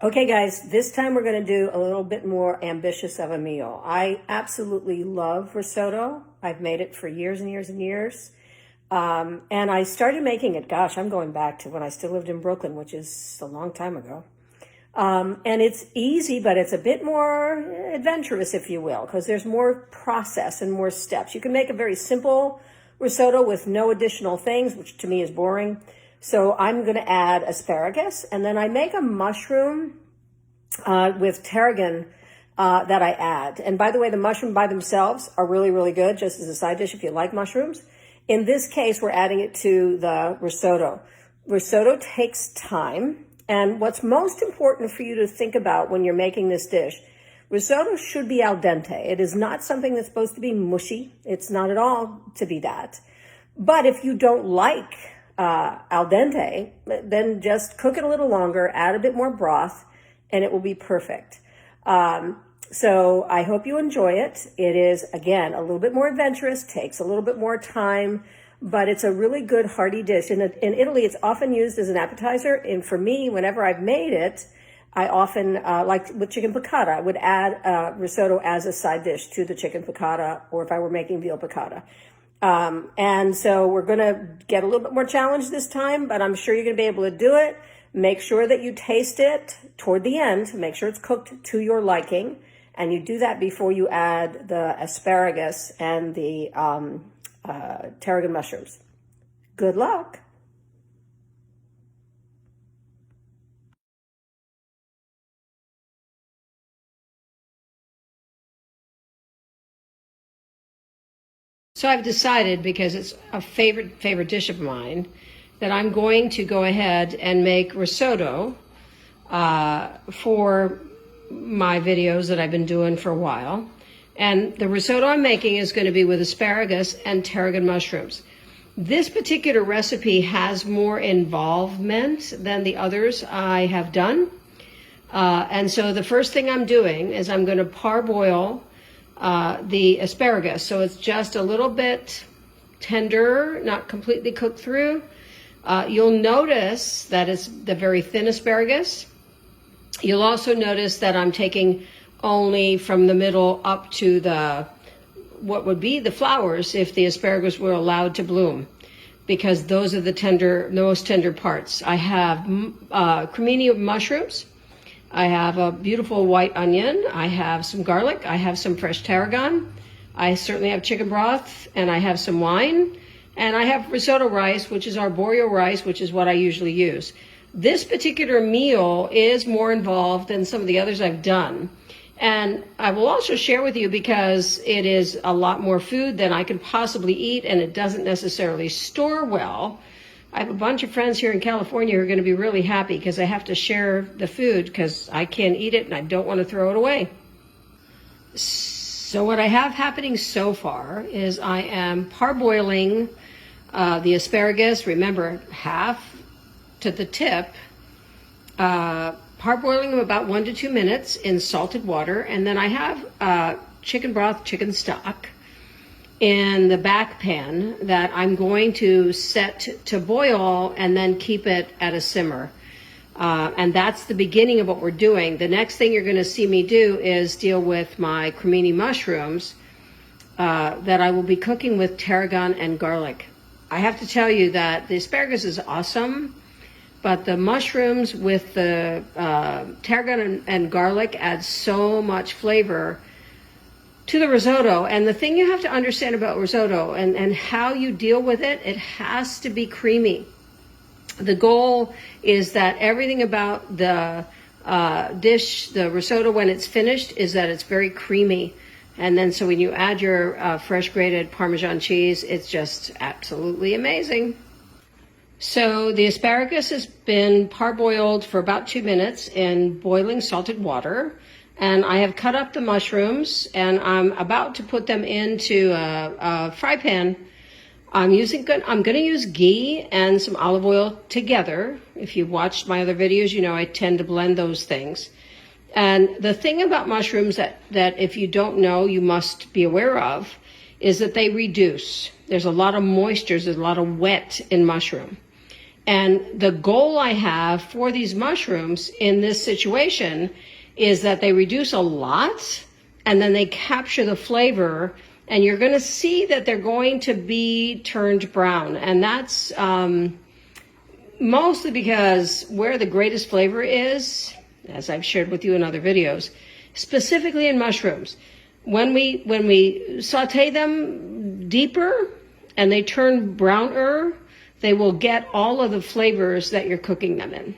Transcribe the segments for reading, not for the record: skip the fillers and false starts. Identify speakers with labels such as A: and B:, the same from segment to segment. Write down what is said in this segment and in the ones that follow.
A: Okay, guys, this time we're going to do a little bit more ambitious of a meal. I absolutely love risotto. I've made it for years and years and years. And I started making it, gosh, I'm going back to when I still lived in Brooklyn, which is a long time ago. And it's easy, but it's a bit more adventurous, if you will, because there's more process and more steps. You can make a very simple risotto with no additional things, which to me is boring. So I'm going to add asparagus, and then I make a mushroom with tarragon that I add. And by the way, the mushroom by themselves are really, really good, just as a side dish if you like mushrooms. In this case, we're adding it to the risotto. Risotto takes time, and what's most important for you to think about when you're making this dish, risotto should be al dente. It is not something that's supposed to be mushy. It's not at all to be that. But if you don't like al dente, then just cook it a little longer, add a bit more broth, and it will be perfect. So I hope you enjoy it. It is, again, a little bit more adventurous, takes a little bit more time, but it's a really good hearty dish. In Italy, it's often used as an appetizer, and for me, whenever I've made it, I often, like with chicken piccata, I would add risotto as a side dish to the chicken piccata, or if I were making veal piccata. And so we're going to get a little bit more challenged this time, but I'm sure you're going to be able to do it. Make sure that you taste it toward the end. Make sure it's cooked to your liking. And you do that before you add the asparagus and the tarragon mushrooms. Good luck. So I've decided, because it's a favorite dish of mine, that I'm going to go ahead and make risotto for my videos that I've been doing for a while. And the risotto I'm making is going to be with asparagus and tarragon mushrooms. This particular recipe has more involvement than the others I have done. And so the first thing I'm doing is I'm going to parboil the asparagus, so it's just a little bit tender, not completely cooked through. You'll notice that it's the very thin asparagus. You'll also notice that I'm taking only from the middle up to the what would be the flowers if the asparagus were allowed to bloom, because those are the most tender parts. I have cremini mushrooms. I have a beautiful white onion. I have some garlic. I have some fresh tarragon. I certainly have chicken broth, and I have some wine. And I have risotto rice, which is arborio rice, which is what I usually use. This particular meal is more involved than some of the others I've done. And I will also share with you, because it is a lot more food than I could possibly eat, and it doesn't necessarily store well. I have a bunch of friends here in California who are going to be really happy because I have to share the food because I can't eat it and I don't want to throw it away. So what I have happening so far is I am parboiling the asparagus, remember, half to the tip, parboiling them about 1 to 2 minutes in salted water. And then I have chicken broth, chicken stock in the back pan that I'm going to set to boil and then keep it at a simmer. And that's the beginning of what we're doing. The next thing you're going to see me do is deal with my cremini mushrooms that I will be cooking with tarragon and garlic. I have to tell you that the asparagus is awesome, but the mushrooms with the tarragon and garlic add so much flavor to the risotto. And the thing you have to understand about risotto and how you deal with it, it has to be creamy. The goal is that everything about the dish, the risotto, when it's finished, is that it's very creamy. And then so when you add your fresh grated Parmesan cheese, it's just absolutely amazing. So the asparagus has been parboiled for about 2 minutes in boiling salted water. And I have cut up the mushrooms, and I'm about to put them into a fry pan. I'm going to use ghee and some olive oil together. If you've watched my other videos, you know I tend to blend those things. And the thing about mushrooms that if you don't know, you must be aware of, is that they reduce. There's a lot of moisture, there's a lot of wet in mushroom. And the goal I have for these mushrooms in this situation is that they reduce a lot and then they capture the flavor, and you're going to see that they're going to be turned brown. And that's mostly because where the greatest flavor is, as I've shared with you in other videos, specifically in mushrooms, when we saute them deeper and they turn browner, they will get all of the flavors that you're cooking them in.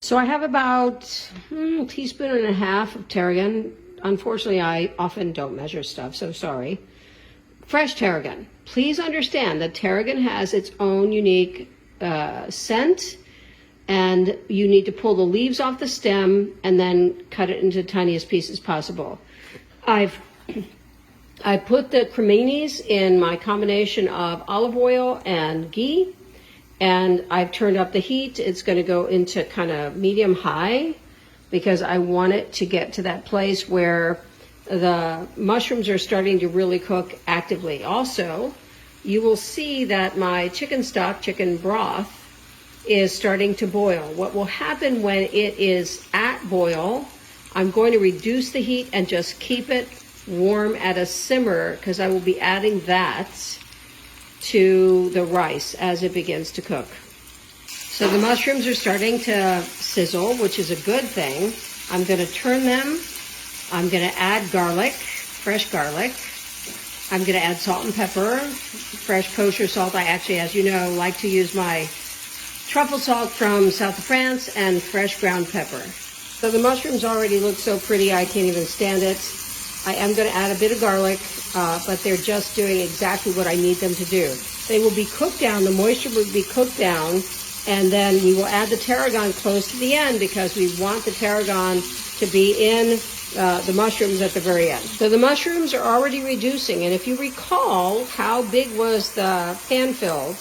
A: So I have about a teaspoon and a half of tarragon. Unfortunately, I often don't measure stuff, so sorry. Fresh tarragon. Please understand that tarragon has its own unique scent, and you need to pull the leaves off the stem and then cut it into the tiniest pieces possible. I put the creminis in my combination of olive oil and ghee, and I've turned up the heat. It's going to go into kind of medium high because I want it to get to that place where the mushrooms are starting to really cook actively. Also, you will see that my chicken stock, chicken broth, is starting to boil. What will happen when it is at boil, I'm going to reduce the heat and just keep it warm at a simmer, because I will be adding that to the rice as it begins to cook. So the mushrooms are starting to sizzle, which is a good thing. I'm going to turn them. I'm going to add garlic, fresh garlic. I'm going to add salt and pepper, fresh kosher salt. I actually, as you know, like to use my truffle salt from south of France and fresh ground pepper. So the mushrooms already look so pretty, I can't even stand it. I am going to add a bit of garlic, but they're just doing exactly what I need them to do. They will be cooked down, the moisture will be cooked down, and then we will add the tarragon close to the end because we want the tarragon to be in the mushrooms at the very end. So the mushrooms are already reducing, and if you recall how big was the pan filled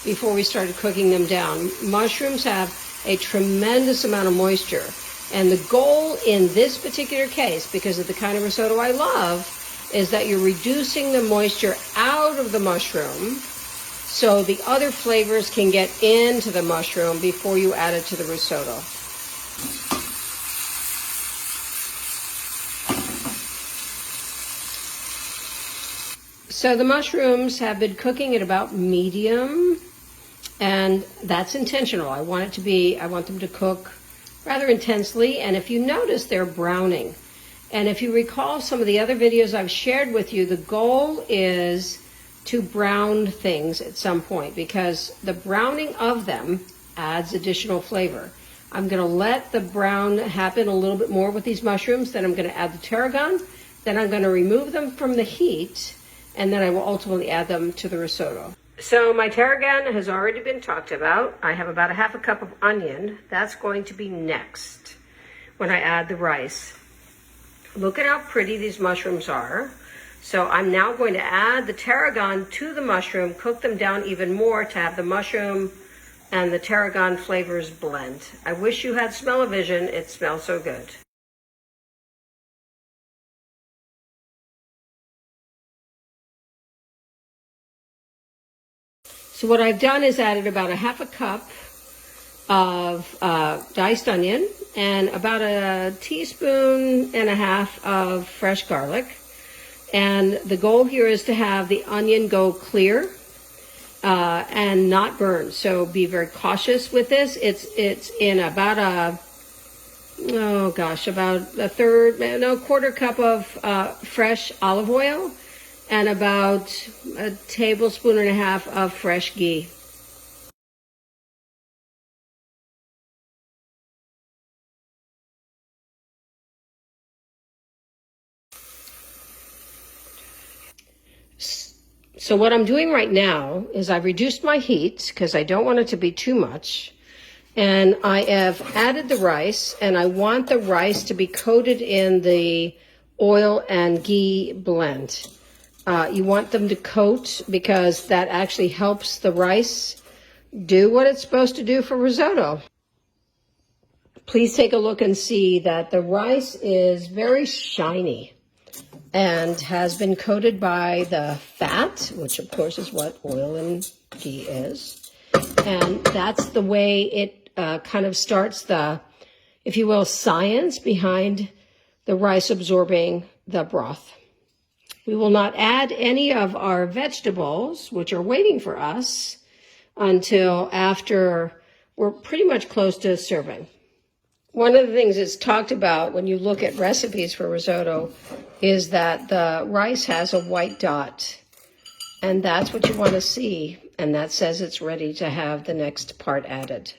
A: before we started cooking them down, mushrooms have a tremendous amount of moisture. And the goal in this particular case, because of the kind of risotto I love, is that you're reducing the moisture out of the mushroom so the other flavors can get into the mushroom before you add it to the risotto. So the mushrooms have been cooking at about medium, and that's intentional. I want them to cook rather intensely, and if you notice, they're browning. And if you recall some of the other videos I've shared with you, the goal is to brown things at some point because the browning of them adds additional flavor. I'm going to let the brown happen a little bit more with these mushrooms, then I'm going to add the tarragon, then I'm going to remove them from the heat, and then I will ultimately add them to the risotto. So my tarragon has already been talked about. I have about a half a cup of onion. That's going to be next when I add the rice. Look at how pretty these mushrooms are. So I'm now going to add the tarragon to the mushroom, cook them down even more to have the mushroom and the tarragon flavors blend. I wish you had smell-o-vision. It smells so good. So what I've done is added about a half a cup of diced onion and about a teaspoon and a half of fresh garlic. And the goal here is to have the onion go clear and not burn. So be very cautious with this. It's in about about a quarter cup of fresh olive oil and about a tablespoon and a half of fresh ghee. So what I'm doing right now is I've reduced my heat because I don't want it to be too much. And I have added the rice, and I want the rice to be coated in the oil and ghee blend. You want them to coat because that actually helps the rice do what it's supposed to do for risotto. Please take a look and see that the rice is very shiny. and has been coated by the fat, which of course is what oil and ghee is. And that's the way it kind of starts the, if you will, science behind the rice absorbing the broth. We will not add any of our vegetables, which are waiting for us, until after we're pretty much close to serving. One of the things that's talked about when you look at recipes for risotto is that the rice has a white dot, and that's what you want to see, and that says it's ready to have the next part added.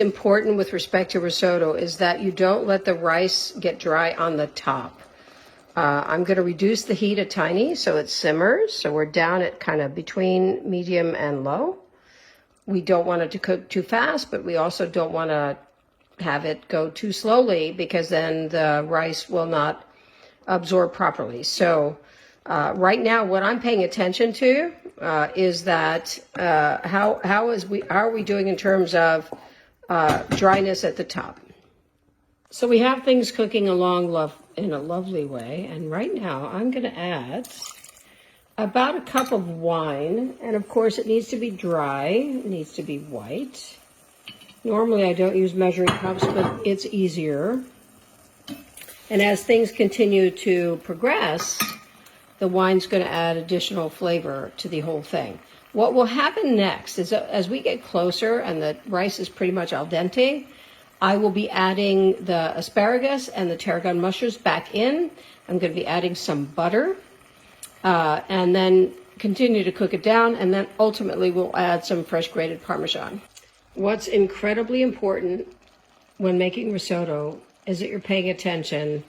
A: Important with respect to risotto is that you don't let the rice get dry on the top. I'm going to reduce the heat a tiny so it simmers, so we're down at kind of between medium and low. We don't want it to cook too fast, but we also don't want to have it go too slowly because then the rice will not absorb properly. So right now what I'm paying attention to is that how are we doing in terms of dryness at the top. So we have things cooking along in a lovely way, and right now I'm going to add about a cup of wine, and of course it needs to be dry, it needs to be white. Normally I don't use measuring cups, but it's easier. And as things continue to progress, the wine's going to add additional flavor to the whole thing. What will happen next is that as we get closer and the rice is pretty much al dente, I will be adding the asparagus and the tarragon mushrooms back in. I'm going to be adding some butter and then continue to cook it down, and then ultimately we'll add some fresh grated Parmesan. What's incredibly important when making risotto is that you're paying attention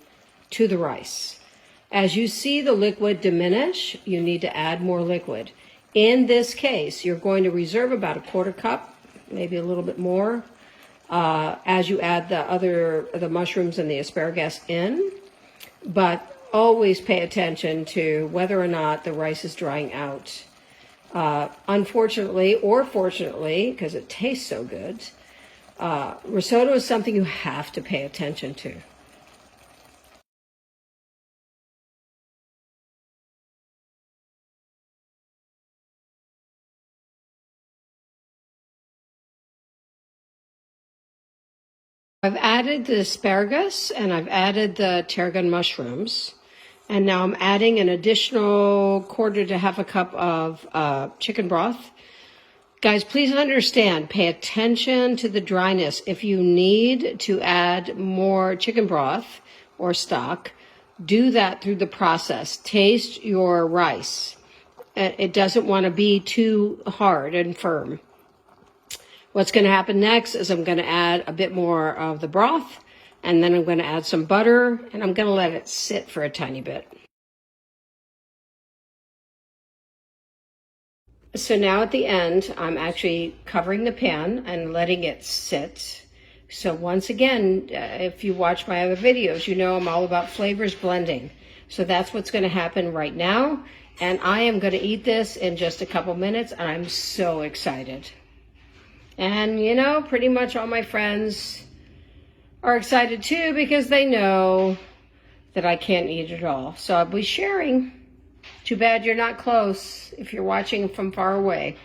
A: to the rice. As you see the liquid diminish, you need to add more liquid. In this case, you're going to reserve about a quarter cup, maybe a little bit more, as you add the mushrooms and the asparagus in. But always pay attention to whether or not the rice is drying out. Unfortunately, or fortunately, because it tastes so good, risotto is something you have to pay attention to. I've added the asparagus and I've added the tarragon mushrooms. And now I'm adding an additional quarter to half a cup of chicken broth. Guys, please understand, pay attention to the dryness. If you need to add more chicken broth or stock, do that through the process. Taste your rice. It doesn't want to be too hard and firm. What's going to happen next is I'm going to add a bit more of the broth, and then I'm going to add some butter, and I'm going to let it sit for a tiny bit. So now at the end, I'm actually covering the pan and letting it sit. So once again, if you watch my other videos, you know I'm all about flavors blending. So that's what's going to happen right now. And I am going to eat this in just a couple minutes, and I'm so excited. And, you know, pretty much all my friends are excited too because they know that I can't eat it all. So I'll be sharing. Too bad you're not close if you're watching from far away.